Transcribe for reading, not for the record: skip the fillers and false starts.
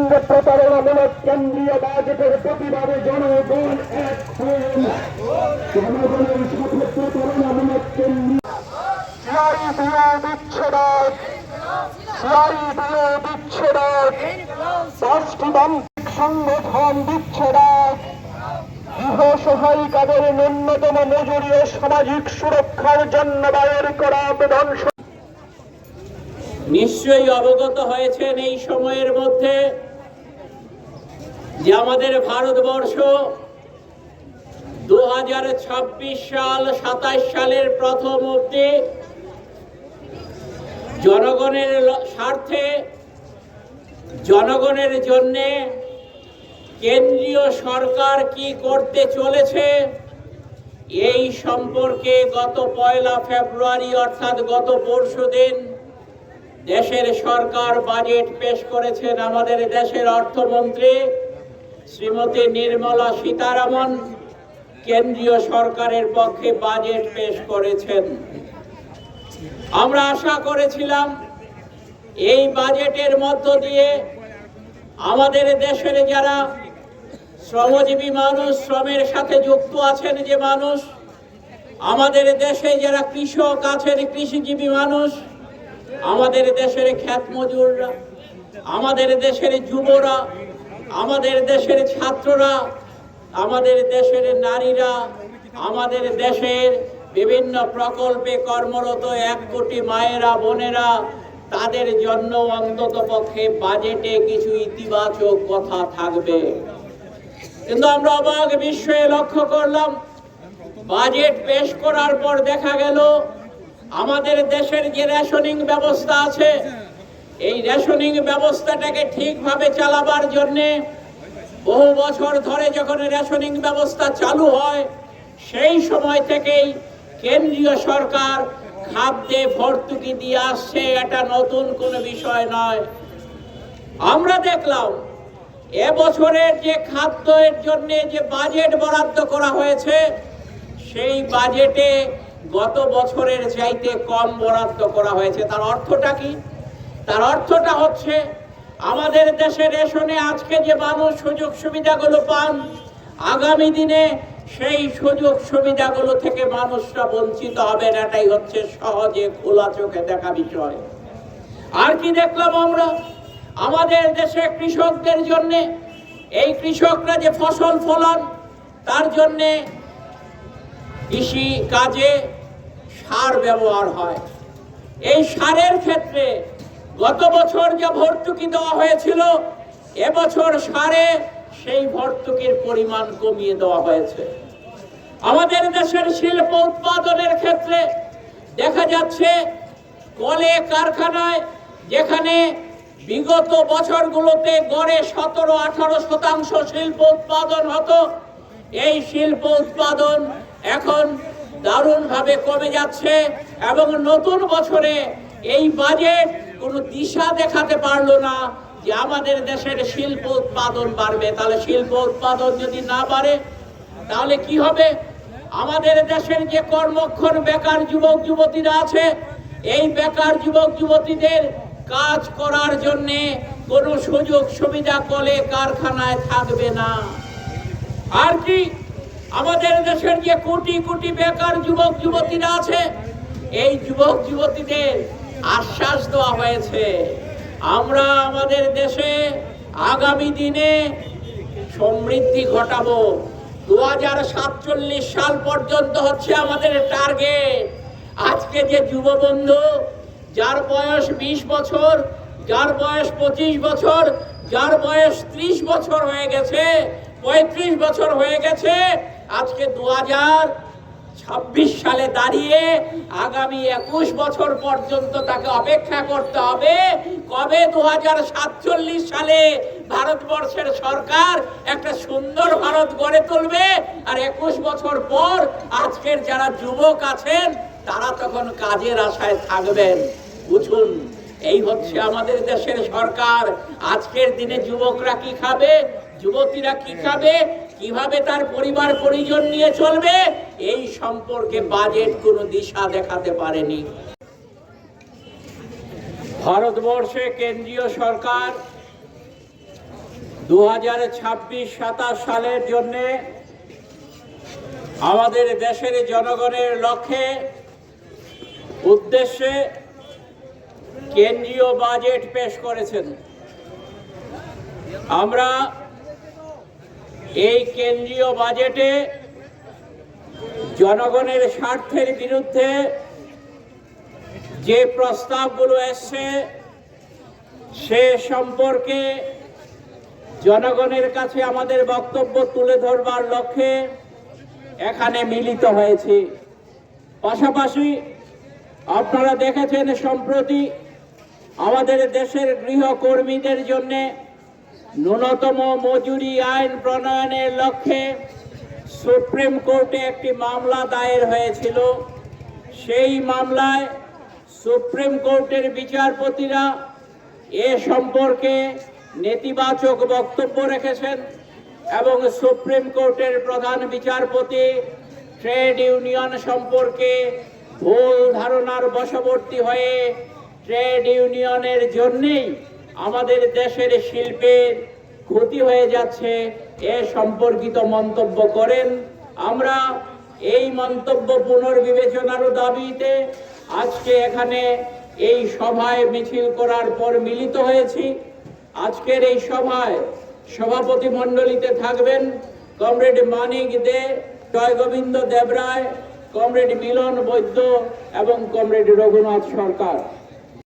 সঙ্গে প্রতারণামূলক কেন্দ্রীয় বাজেটের প্রতিবাদে জনগণ এক হন। জনগণের সাথে প্রতারণামূলক কেন্দ্রীয় বিচ্ছেদ, পাঁচটি বাণিজ্যিক সংগঠন বিচ্ছেদ, গৃহ সহায়িকাদের ন্যূনতম মজুরি ও সামাজিক সুরক্ষার জন্য দায়ের করা আবেদন। নিশ্চয়ই অবগত হয়েছেন এই সময়ের মধ্যে যে আমাদের ভারতবর্ষ 2026 সাল 27 সালের প্রথম অবধি জনগণের স্বার্থে জনগণের জন্য কেন্দ্রীয় সরকার কি করতে চলেছে এই সম্পর্কে গত 1 ফেব্রুয়ারি অর্থাৎ গত পরশুদিন দেশের সরকার বাজেট পেশ করেছেন। আমাদের দেশের অর্থমন্ত্রী শ্রীমতী নির্মলা সীতারামন কেন্দ্রীয় সরকারের পক্ষে বাজেট পেশ করেছেন। আমরা আশা করেছিলাম এই বাজেটের মধ্য দিয়ে আমাদের দেশের যারা শ্রমজীবী মানুষ, শ্রমের সাথে যুক্ত আছেন যে মানুষ, আমাদের দেশে যারা কৃষক আছেন, কৃষিজীবী মানুষ, আমাদের দেশের ক্ষেত মজুররা, আমাদের দেশের যুবরা, আমাদের দেশের ছাত্ররা, আমাদের দেশের নারীরা, আমাদের দেশের বিভিন্ন প্রকল্পে কর্মরত 1 কোটি মায়েরা, বোনেরা, তাদের জন্য অন্ততপক্ষে বাজেটে কিছু ইতিবাচক কথা থাকবে। কিন্তু আমরা অবাক বিস্ময়ে লক্ষ্য করলাম, বাজেট পেশ করার পর দেখা গেল আমাদের দেশের যে রেশনিং ব্যবস্থা আছে, এই রেশনিং ব্যবস্থাটাকে ঠিকভাবে চালাবার জন্যে বহু বছর ধরে যখন রেশনিং ব্যবস্থা চালু হয় সেই সময় থেকেই কেন্দ্রীয় সরকার খাদ্যে ভর্তুকি দিয়ে আসছে, এটা নতুন কোনো বিষয় নয়। আমরা দেখলাম এবছরের যে খাদ্যের জন্য যে বাজেট বরাদ্দ করা হয়েছে সেই বাজেটে গত বছরের চাইতে কম বরাদ্দ করা হয়েছে। তার অর্থটা কি? তার অর্থটা হচ্ছে আমাদের দেশের রেশনে আজকে যে মানুষ সুযোগ সুবিধাগুলো পান, আগামী দিনে সেই সুযোগ সুবিধাগুলো থেকে মানুষরা বঞ্চিত হবেন। এটাই হচ্ছে সহজে খোলা চোখে দেখা বিষয়। আর কি দেখলাম আমরা? আমাদের দেশে কৃষকদের জন্য, এই কৃষকরা যে ফসল ফলান তার জন্যে কৃষি কাজে সার ব্যবহার হয়। এই সারের ক্ষেত্রে গত বছর যা ভর্তুকি দেওয়া হয়েছিল, এবছর সারে সেই ভর্তুকির পরিমাণ কমিয়ে দেওয়া হয়েছে। আমাদের দেশের শিল্প উৎপাদনের ক্ষেত্রে দেখা যাচ্ছে কলে কারখানায় যেখানে বিগত বছরগুলোতে গড়ে 17-18% শিল্প উৎপাদন হতো, এই শিল্প উৎপাদন এখন দারুণভাবে কমে যাচ্ছে। এবং নতুন বছরে এই বাজেট কোনো দিশা দেখাতে পারলো না যে আমাদের দেশের শিল্প উৎপাদন বাড়বে। তাহলে শিল্প উৎপাদন যদি না বাড়ে তাহলে কি হবে? আমাদের দেশের যে কর্মক্ষম বেকার যুবক যুবতীরা আছে, এই বেকার যুবক যুবতীদের কাজ করার জন্য কোনো সুযোগ সুবিধা কলে কারখানায় থাকবে না। আর কি, আমাদের দেশের যে কোটি কোটি বেকার যুবক যুবতীরা আছে, এই যুবক যুবতীদের আশ্বাস দেওয়া হয়েছে আমরা আমাদের দেশে আগামী দিনে সমৃদ্ধি ঘটাবো। 2047 সাল পর্যন্ত হচ্ছে আমাদের টার্গেট। আজকে যে যুববন্ধু যার বয়স 20 বছর, যার বয়স 25 বছর, যার বয়স 30 বছর হয়ে গেছে, 35 বছর হয়ে গেছে, আজকে 2026 সালে দাঁড়িয়ে আগামী 21 বছর পর্যন্ত তাকে অপেক্ষা করতে হবে কবে 2047 সালে ভারতবর্ষের সরকার একটা সুন্দর ভারত গড়ে তুলবে। আর 21 বছর পর আজকের যারা যুবক আছেন তারা তখন কাজের আশায় থাকবেন। বুঝুন, এই হচ্ছে আমাদের দেশের সরকার। আজকের দিনে যুবকরা কি খাবে, যুবতীরা কি খাবে, কিভাবে তার পরিবার পরিজন নিয়ে চলবে, এই সম্পর্কে বাজেট কোনো দিশা দেখাতে পারেনি। ভারতবর্ষে কেন্দ্রীয় সরকার 2026-27 সালের জন্য আমাদের দেশের জনগণের লক্ষ্যে উদ্দেশ্যে কেন্দ্রীয় বাজেট পেশ করেছেন। আমরা এই কেন্দ্রীয় বাজেটে জনগণের স্বার্থের বিরুদ্ধে যে প্রস্তাবগুলো এসছে সে সম্পর্কে জনগণের কাছে আমাদের বক্তব্য তুলে ধরবার লক্ষ্যে এখানে মিলিত হয়েছি। পাশাপাশি আপনারা দেখেছেন সম্প্রতি আমাদের দেশের গৃহকর্মীদের জন্য ন্যূনতম মজুরি আইন প্রণয়নের লক্ষ্যে সুপ্রিম কোর্টে একটি মামলা দায়ের হয়েছিল। সেই মামলায় সুপ্রিম কোর্টের বিচারপতিরা এ সম্পর্কে নেতিবাচক বক্তব্য রেখেছেন এবং সুপ্রিম কোর্টের প্রধান বিচারপতি ট্রেড ইউনিয়ন সম্পর্কে ভুল ধারণার বশবর্তী হয়ে ট্রেড ইউনিয়নের জন্যেই আমাদের দেশের শিল্পের ক্ষতি হয়ে যাচ্ছে এ সম্পর্কিত মন্তব্য করেন। আমরা এই মন্তব্য পুনর্বিবেচনার দাবিতে আজকে এখানে এই সভায় মিছিল করার পর মিলিত হয়েছি। আজকের এই সভায় সভাপতি মণ্ডলীতে থাকবেন কমরেড মানিক দে, জয়গোবিন্দ দেবরায়, কমরেড মিলন বৈদ্য এবং কমরেড রঘুনাথ সরকার।